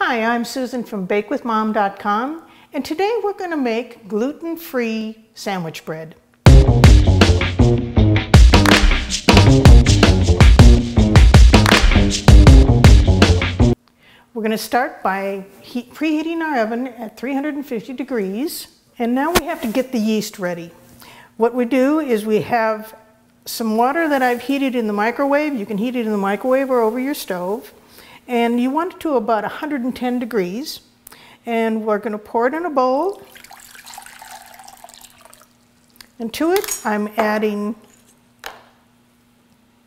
Hi, I'm Susan from BakeWithMom.com, and today we're going to make gluten-free sandwich bread. We're going to start by preheating our oven at 350 degrees, and now we have to get the yeast ready. What we do is we have some water that I've heated in the microwave. You can heat it in the microwave or over your stove. And you want it to about 110 degrees. And we're going to pour it in a bowl. And to it, I'm adding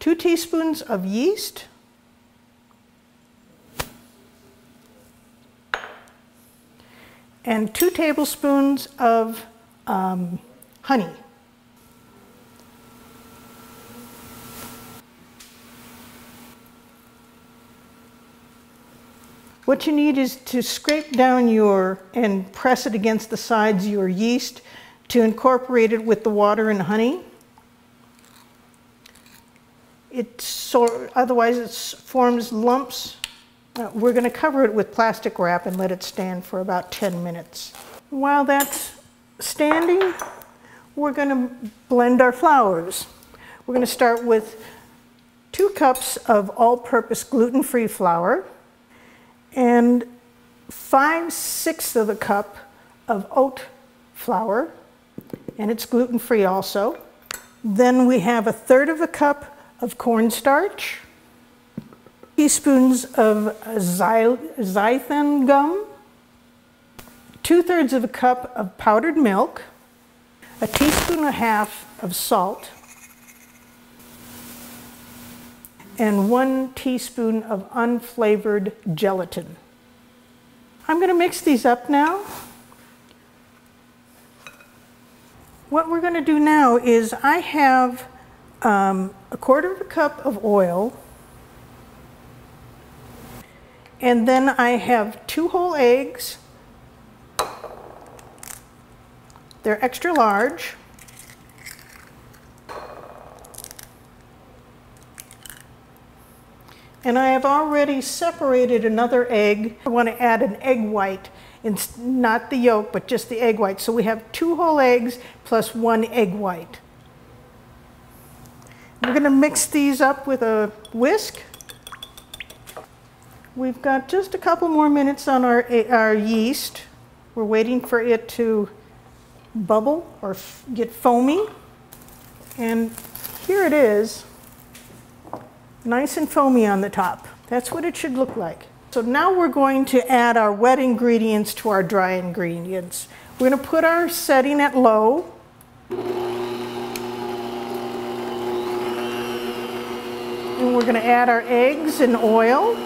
2 teaspoons of yeast, and 2 tablespoons of honey. What you need is to scrape down and press it against the sides of your yeast to incorporate it with the water and honey. Otherwise it forms lumps. We're going to cover it with plastic wrap and let it stand for about 10 minutes. While that's standing, we're going to blend our flours. We're going to start with 2 cups of all-purpose gluten-free flour and 5/6 of a cup of oat flour, and it's gluten-free also. Then we have 1/3 of a cup of cornstarch, teaspoons of xanthan gum, 2/3 of a cup of powdered milk, a teaspoon and a half of salt, and 1 teaspoon of unflavored gelatin. I'm going to mix these up now. What we're going to do now is I have 1/4 of a cup of oil, and then I have 2 whole eggs. They're extra large. And I have already separated another egg. I want to add an egg white, not the yolk, but just the egg white. So we have 2 whole eggs plus 1 egg white. We're going to mix these up with a whisk. We've got just a couple more minutes on our yeast. We're waiting for it to bubble or get foamy. And here it is. Nice and foamy on the top. That's what it should look like. So now we're going to add our wet ingredients to our dry ingredients. We're going to put our setting at low. And we're going to add our eggs and oil.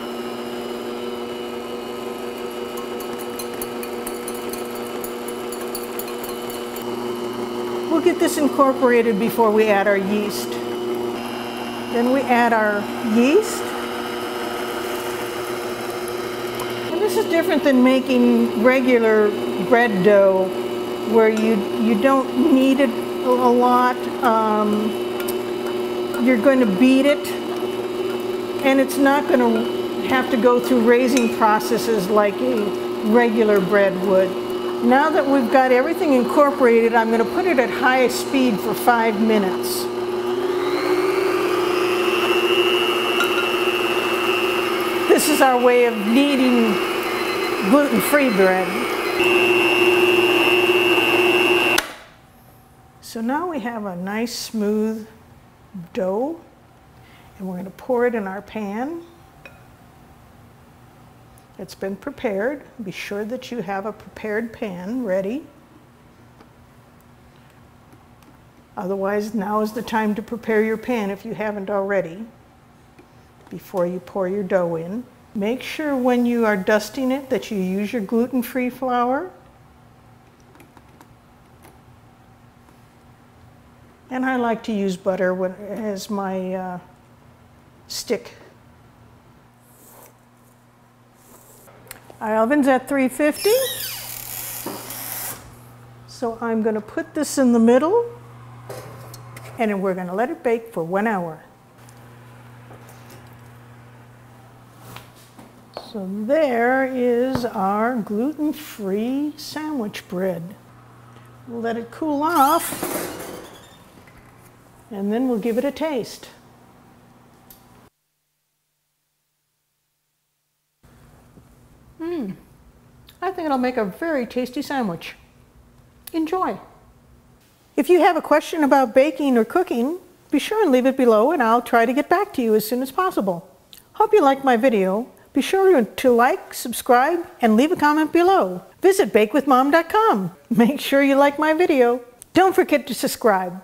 We'll get this incorporated before we add our yeast. Then we add our yeast. And this is different than making regular bread dough where you don't need it a lot. You're going to beat it, and it's not going to have to go through raising processes like a regular bread would. Now that we've got everything incorporated, I'm going to put it at high speed for 5 minutes. This is our way of kneading gluten-free bread. So now we have a nice smooth dough, and we're going to pour it in our pan. It's been prepared. Be sure that you have a prepared pan ready. Otherwise, now is the time to prepare your pan if you haven't already, before you pour your dough in. Make sure when you are dusting it that you use your gluten-free flour. And I like to use butter as my stick. Our oven's at 350. So I'm going to put this in the middle, and we're going to let it bake for 1 hour. So there is our gluten-free sandwich bread. We'll let it cool off, and then we'll give it a taste. I think it'll make a very tasty sandwich. Enjoy. If you have a question about baking or cooking, be sure and leave it below and I'll try to get back to you as soon as possible. Hope you liked my video. Be sure to like, subscribe, and leave a comment below. Visit BakeWithMom.com. Make sure you like my video. Don't forget to subscribe.